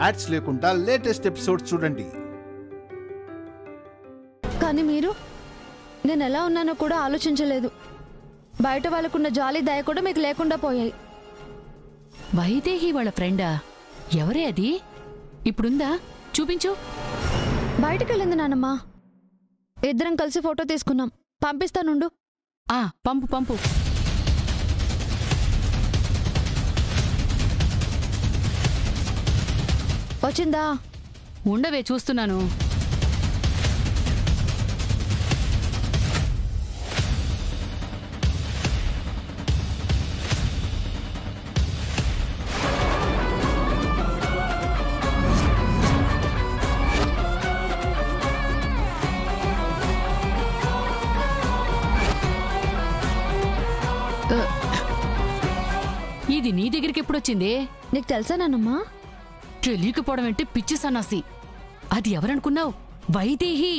Ads లేకుండా latest episode చూడండి. కానీ మీరు నేను ఎలా ఉన్నానో కూడా ఆలోచించలేదు. బయట వాళ్ళకున్న జాలి దయ కూడా మీకు లేకుండా పోయాయి. వైదేహి వాళ్ళ ఫ్రెండా? ఎవరే అది? ఇప్పుడుందా? చూపించు. బయటకెళ్ళింది నానమ్మా. ఇద్దరం కలిసి ఫోటో తీసుకున్నాం. పంపిస్తానుండు. పంపు పంపు. వచ్చిందా? ఉండవే, చూస్తున్నాను. ఇది నీ దగ్గరికి ఎప్పుడొచ్చింది? నీకు తెలుసా నానమ్మా? తెలియకపోవడం అంటే పిచ్చి సన్నాసి. అది ఎవరనుకున్నావు? వైదేహి.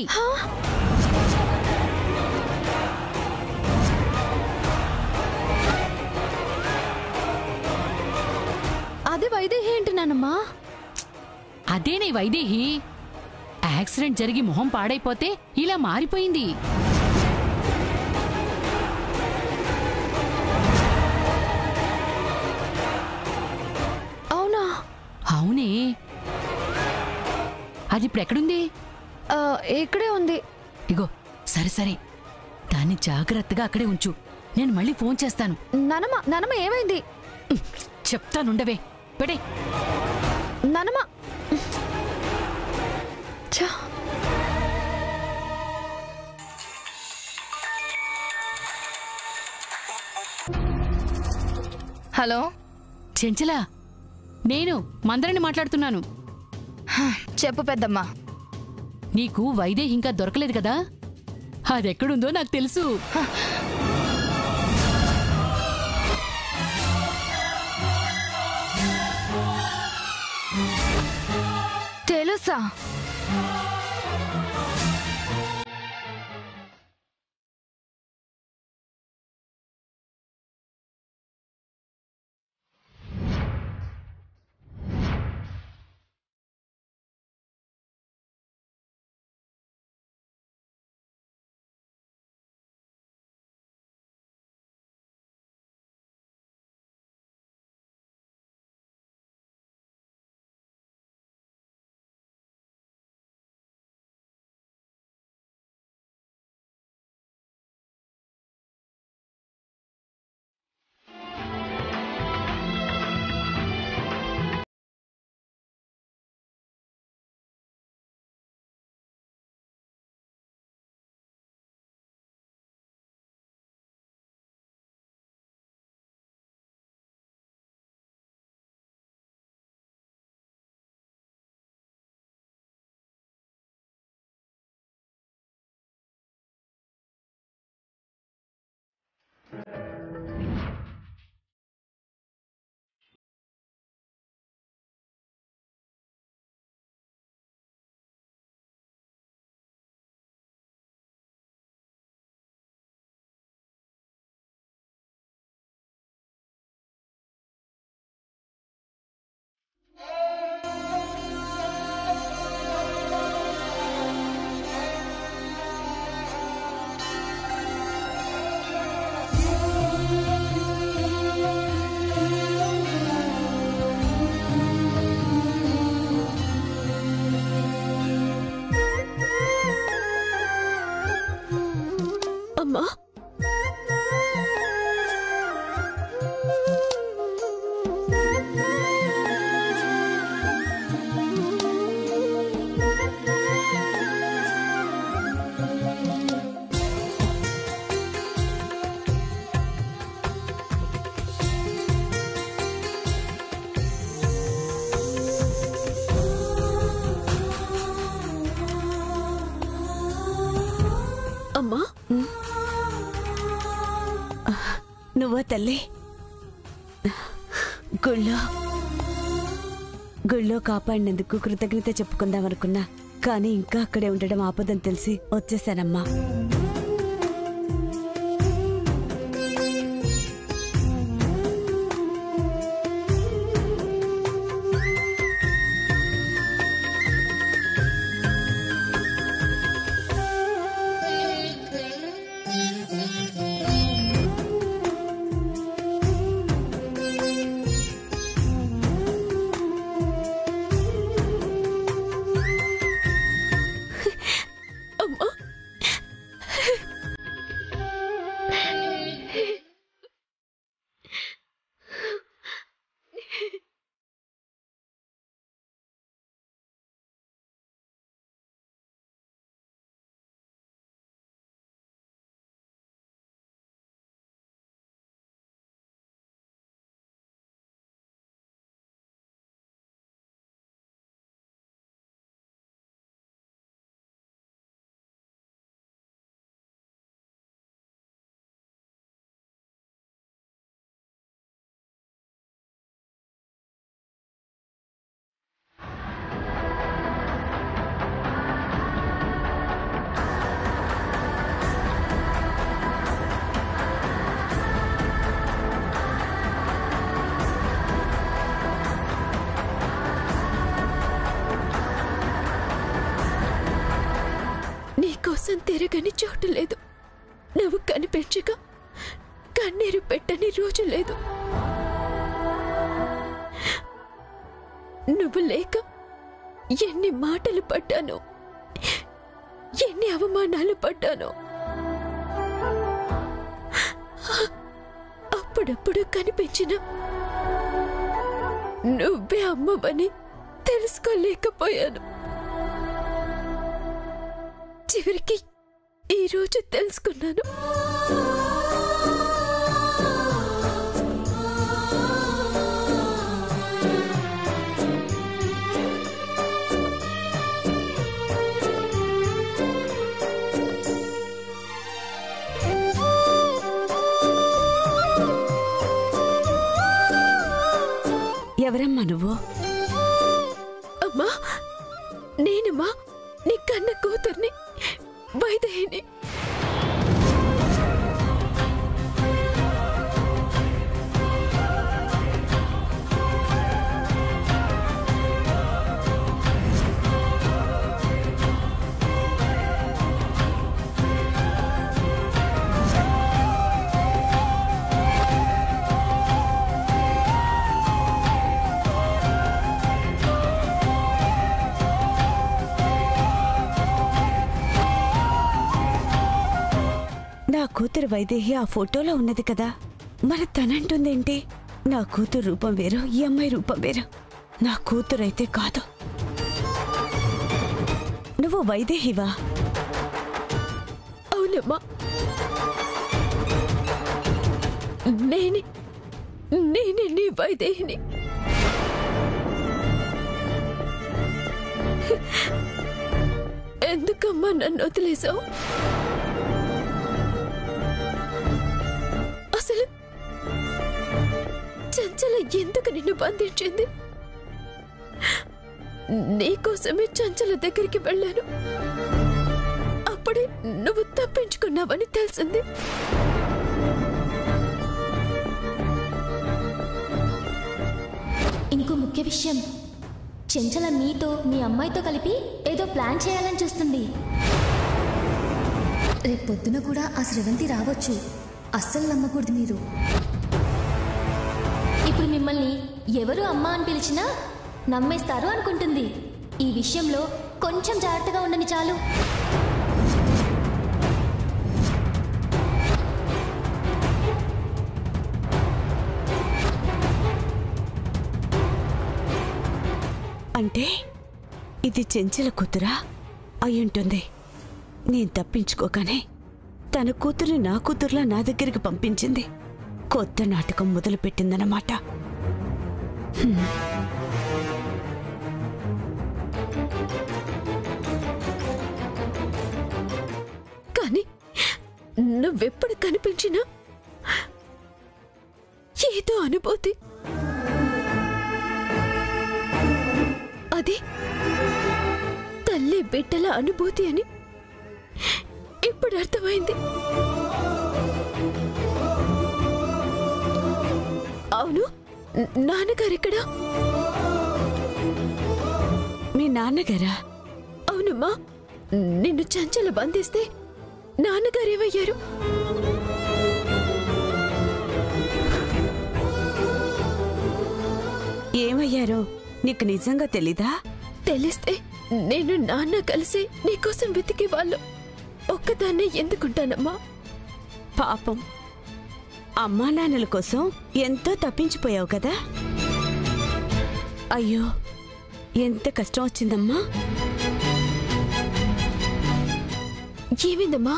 అది వైదేహి ఏంటి నానమ్మా? అదేనే వైదేహి. యాక్సిడెంట్ జరిగి మొహం పాడైపోతే ఇలా మారిపోయింది. అవునా? అవునే. అది ఇప్పుడెక్కడుంది? ఇక్కడే ఉంది. ఇగో, సరే సరే, దాన్ని జాగ్రత్తగా అక్కడే ఉంచు. నేను మళ్ళీ ఫోన్ చేస్తాను. నానమ్మ ఏమైంది? చెప్తానుండవే. పెడే. నానమ్మ. హలో చెంచలా, నేను మందరని మాట్లాడుతున్నాను. చెప్పు పెద్దమ్మా. నీకు వైదేహి ఇంకా దొరకలేదు కదా? అదెక్కడుందో నాకు తెలుసు. తెలుసా? అమ్మా, అమ్మా, నువ్వా తల్లి? గుళ్ళో కాపాడినందుకు కృతజ్ఞత చెప్పుకుందామనుకున్నా, కానీ ఇంకా అక్కడే ఉండడం ఆపదని తెలిసి వచ్చేసానమ్మా. తిరగని చోటు లేదు. నువ్వు కనిపించక కన్నీరు పెట్టని రోజు లేదు. నువ్వు లేక ఎన్ని మాటలు పడ్డాను, ఎన్ని అవమానాలు పడ్డాను. అప్పుడప్పుడు కనిపించిన నువ్వే అమ్మవని తెలుసుకోలేకపోయాను. చివరికి ఈరోజు తెలుసుకున్నాను. ఎవరమ్మా నువ్వు? అమ్మా, నేనమ్మా, నీ కన్న కూతుర్ని, వైదేహిని. నా కూతురు వైదేహి ఆ ఫోటోలో ఉన్నది కదా, మరి తనంటుందేంటి? నా కూతురు రూపం వేరు, ఈ అమ్మాయి రూపం వేరు. నా కూతురైతే కాదు. నువ్వు వైదేహివా? అవునమ్మా, నేనే నీ వైదేహిని. ఎందుకమ్మా నన్ను వదిలేసావు? అసలు చంచల ఎందుకు నిన్ను బంధించింది? నీకోసమే చంచల దగ్గరికి వెళ్ళాను. అప్పుడే నువ్వు తప్పించుకున్నావని తెలిసింది. ఇంకో ముఖ్య విషయం, చెంచల మీతో మీ అమ్మాయితో కలిపి ఏదో ప్లాన్ చేయాలని చూస్తుంది. రేపొద్దున కూడా ఆ స్రవంతి రావచ్చు. అస్సలు నమ్మకూడదు మీరు. ఇప్పుడు మిమ్మల్ని ఎవరు అమ్మ అని పిలిచినా నమ్మేస్తారు అనుకుంటుంది. ఈ విషయంలో కొంచెం జాగ్రత్తగా ఉండని చాలు. అంటే ఇది చెంచల కూతురా అయ్యుంటుంది. నేను తప్పించుకోగానే తన కూతురిని నా కూతురులా నా దగ్గరికి పంపించింది. కొత్త నాటకం మొదలుపెట్టిందన్నమాట. కానీ నువ్వెప్పుడు కనిపించినా ఏదో అనుభూతి. అది తల్లి బిడ్డల అనుభూతి అని ఇప్పుడు అర్థమైంది. అవును, నాన్నగారెక్కడా? మీ నాన్నగారా? అవునమ్మా, నిన్ను చంచల బంధిస్తే నాన్నగారేమయ్యారు? ఏమయ్యారో నీకు నిజంగా తెలీదా? తెలిస్తే నేను నాన్న కలిసి నీకోసం వెతికే వాళ్ళు. ఒక్కదాన్నే ఎందుకుంటానమ్మా? పాపం, అమ్మా నాన్నల కోసం ఎంతో తప్పించిపోయావు కదా. అయ్యో, ఎంత కష్టం వచ్చిందమ్మా. ఏమైందమ్మా?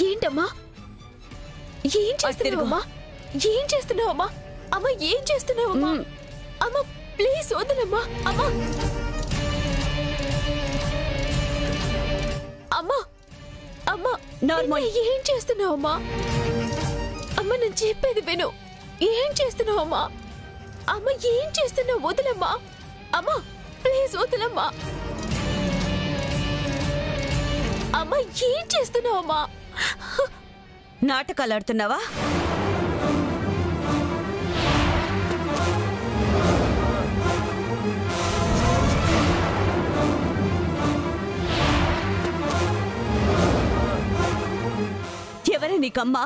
ఏంటమ్మా? ఏం చేస్తున్నావమ్మా? ఏం చేస్తున్నావమ్మా? అమ్మ, ఏం చేస్తున్నావమ్మా? అమ్మ, ప్లీజ్ వదలమ్మా. అమ్మా, అమ్మా, అమ్మా, ఏం చేస్తున్నావమ్మా? అమ్మ, నేను చెప్పేది విను. ఏం చేస్తున్నావమ్మా? అమ్మ, ఏం చేస్తున్నావు? వదలమ్మా. అమ్మా, ప్లీజ్ వదలమ్మా. అమ్మ, ఏం చేస్తున్నావమ్మా? నాటకాలు ఆడుతున్నావా? నీకమ్మా?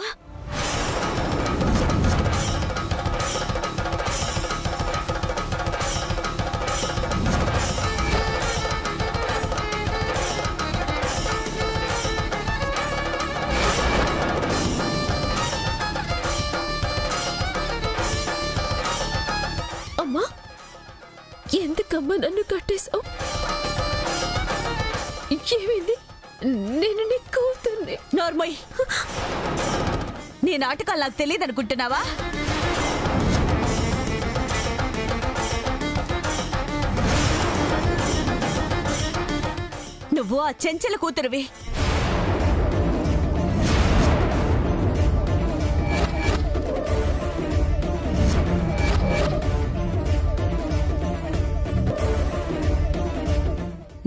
అమ్మా, ఎందుకమ్మా నన్ను కట్టేశావు? ఏమైంది? నేను నీ కూతుర్ని. నార్మల్, నీ నాటకాలు నాకు తెలియదు అనుకుంటున్నావా? నువ్వు ఆ చెంచల కూతురువి.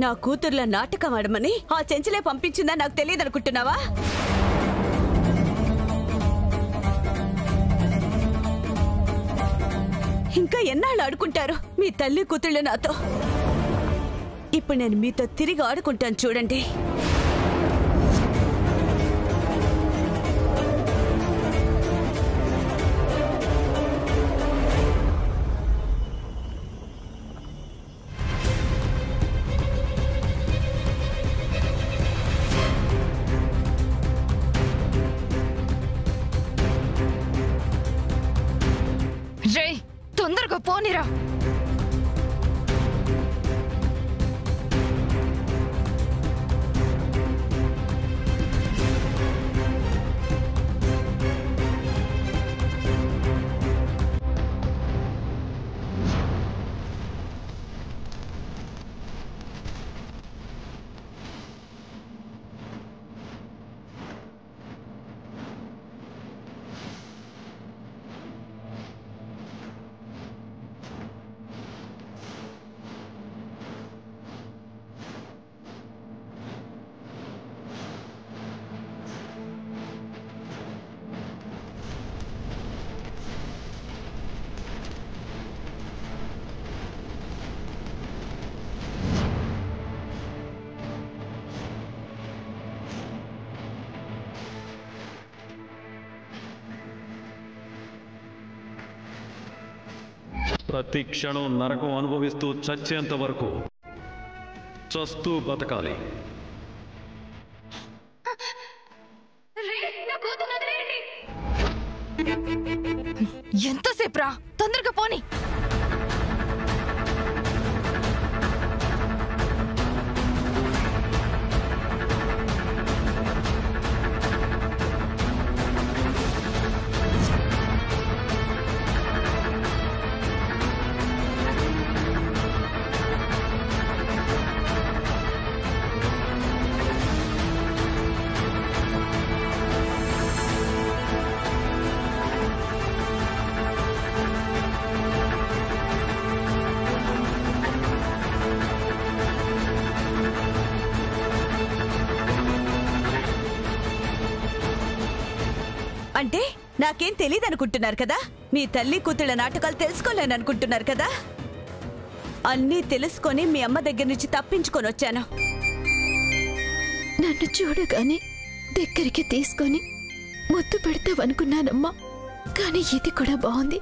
నా కూతుర్ల నాటకం ఆడమని ఆ చెంచలే పంపించిందా నాకు తెలియదు అనుకుంటున్నావా? ఇంకా ఎన్నాళ్ళు ఆడుకుంటారు మీ తల్లి కూతుళ్ళు నాతో? ఇప్పుడు నేను మీతో తిరిగి ఆడుకుంటాను చూడండి. రే, తొందరగా పోనిరా. ప్రతి క్షణం నరకం అనుభవిస్తూ చచ్చేంత వరకు చస్తూ బతకాలి. ఎంతసేపు రా, తొందరగా పోని. అంటే నాకేం తెలియదు అనుకుంటున్నారు కదా? మీ తల్లి కూతుళ్ళ నాటకాలు తెలుసుకోలేని అనుకుంటున్నారు కదా? అన్నీ తెలుసుకొని మీ అమ్మ దగ్గర నుంచి తప్పించుకొని వచ్చాను. నన్ను చూడగానే దగ్గరికి తీసుకొని ముద్దు పెడతావనుకున్నానమ్మా. కానీ ఇది కూడా బాగుంది.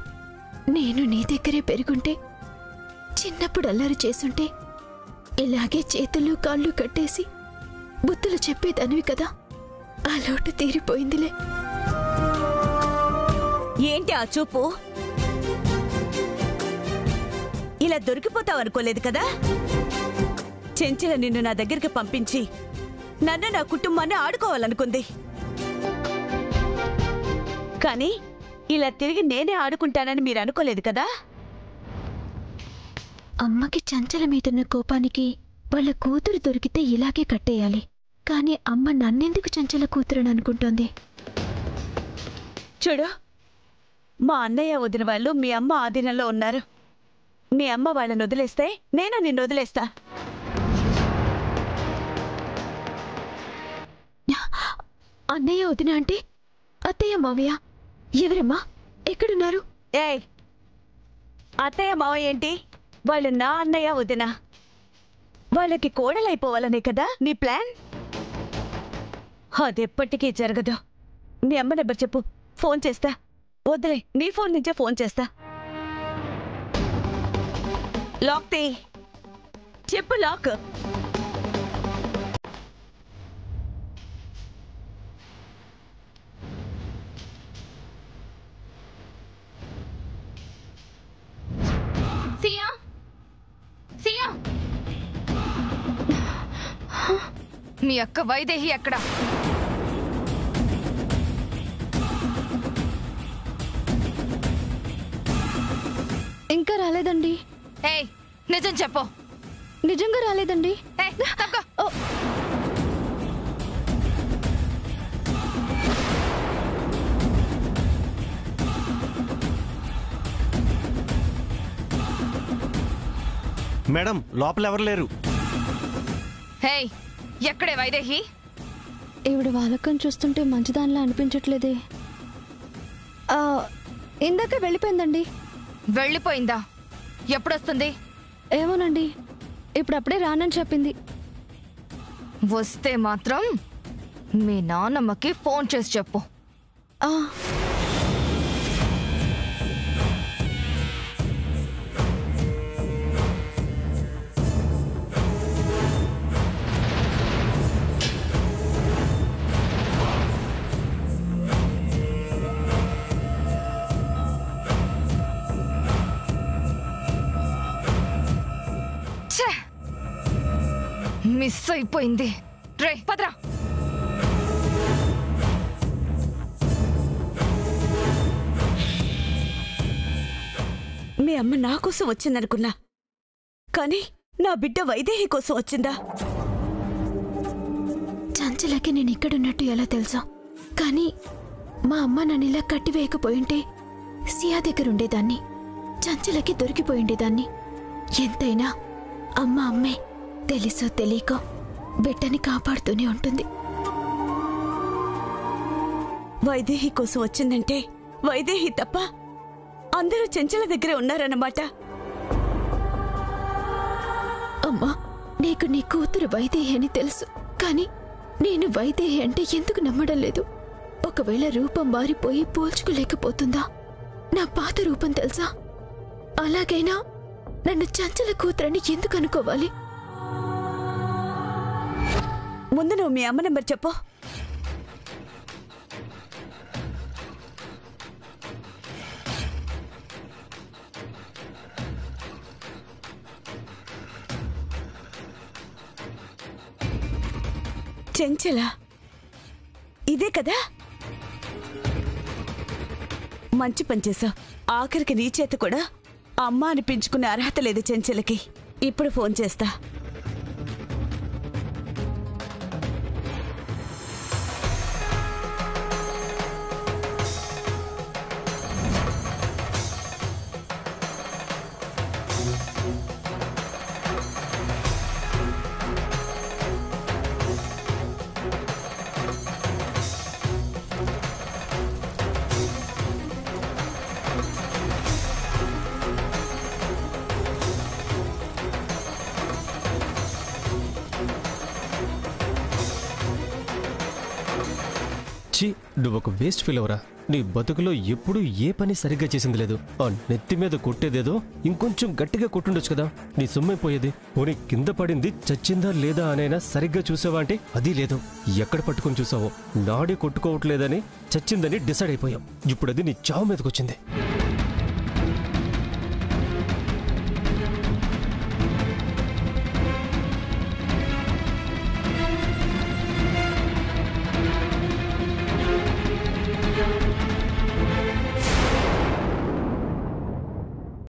నేను నీ దగ్గరే పెరుగుంటే, చిన్నప్పుడు అల్లరి చేసుంటే ఇలాగే చేతులు కాళ్ళు కట్టేసి బుద్ధులు చెప్పేదానివి కదా. ఆ లోటు తీరిపోయిందిలే. ఏంటి ఆ చూపు? ఇలా దొరికిపోతావనుకోలేదు కదా? చెంచల నిన్ను నా దగ్గరికి పంపించి నన్ను నా కుటుంబాన్ని ఆడుకోవాలనుకుంది. కానీ ఇలా తిరిగి నేనే ఆడుకుంటానని మీరు అనుకోలేదు కదా? అమ్మకి చంచల మీదున్న కోపానికి వాళ్ళ కూతురు దొరికితే ఇలాగే కట్టేయాలి. కానీ అమ్మ నన్నెందుకు చంచల కూతురని అనుకుంటోంది? చూడు, మా అన్నయ్య వదిన వాళ్ళు మీ అమ్మ ఆధీనంలో ఉన్నారు. మీ అమ్మ వాళ్ళని వదిలేస్తే నేను నిన్ను వదిలేస్తా. అన్నయ్య వదిన అంటే అత్తయ్య మావయ్య ఎవరమ్మా? ఎక్కడున్నారు? ఏయ్, అత్తయ్య మావయ్య ఏంటి? వాళ్ళు నా అన్నయ్య వదిన. వాళ్ళకి కోడలైపోవాలనే కదా నీ ప్లాన్? అదెప్పటికీ జరగదు. మీ అమ్మ నెంబర్ చెప్పు, ఫోన్ చేస్తా. వద్దులే, నీ ఫోన్ నుంచే ఫోన్ చేస్తా. లాక్ తే చెప్పు, లాక్. సియా సియా, మీ అక్క వైదేహి ఎక్కడ? ఇంకా రాలేదండి. ఏయ్, నిజం చెప్పు. నిజంగా రాలేదండి. మేడం, లోపల ఎవరు లేరు. ఏయ్, ఎక్కడే వైదేహి? ఈవిడ వాలకం చూస్తుంటే మంచిదానిలా అనిపించట్లేదే. ఇందాక వెళ్ళిపోయిందండి. వెళ్ళిపోయిందా? ఎప్పుడొస్తుంది? ఏమోనండి, ఇప్పుడప్పుడే రానని చెప్పింది. వస్తే మాత్రం మీ నాన్నమ్మకి ఫోన్ చేసి చెప్పు. మిస్ అయిపోయింది. రే పద్రా. మీ అమ్మ నా కోసం వచ్చిందనుకున్నా, కానీ నా బిడ్డ వైదేహి కోసం వచ్చిందా? చంచలకి నేను ఇక్కడున్నట్టు ఎలా తెలుసా? కానీ మా అమ్మ నన్ను ఇలా కట్టివేయకపోయింటే సియా దగ్గరుండేదాన్ని, చంచలకి దొరికిపోయిండేదాన్ని. ఎంతైనా అమ్మ అమ్మే, తెలుసో తెలియకో బిడ్డని కాపాడుతూనే ఉంటుంది. వైదేహి కోసం వచ్చిందంటే వైదేహి తప్ప అందరూ చెంచల దగ్గరే ఉన్నారన్నమాట. అమ్మా, నీకు నీ కూతురు వైదేహి అని తెలుసు, కానీ నేను వైదేహి అంటే ఎందుకు నమ్మడం లేదు? ఒకవేళ రూపం మారిపోయి పోల్చుకోలేకపోతుందా? నా పాత రూపం తెలుసా? అలాగైనా నన్ను చంచల కూతురని ఎందుకు అనుకోవాలి? ముందు నువ్వు మీ అమ్మ నెంబర్ చెప్పు. చెంచల ఇదే కదా? మంచి పని చేసావు. ఆఖరికి నీ చేత కూడా అమ్మ అనిపించుకునే అర్హత లేదు చెంచలకి. ఇప్పుడు ఫోన్ చేస్తా. నువ్వు ఒక వేస్ట్ ఫీల్ అవరా. నీ బతుకులో ఎప్పుడూ ఏ పని సరిగ్గా చేసింది లేదు. ఆ నెత్తి మీద కొట్టేదేదో ఇంకొంచెం గట్టిగా కొట్టుండొచ్చు కదా, నీ సొమ్మైపోయేది. పోనీ కింద పడింది చచ్చిందా లేదా అనైనా సరిగ్గా చూసావా అంటే అది లేదు. ఎక్కడ పట్టుకొని చూసావో నాడే కొట్టుకోవట్లేదని చచ్చిందని డిసైడ్ అయిపోయావు. ఇప్పుడు అది నీ చావు మీదకొచ్చింది.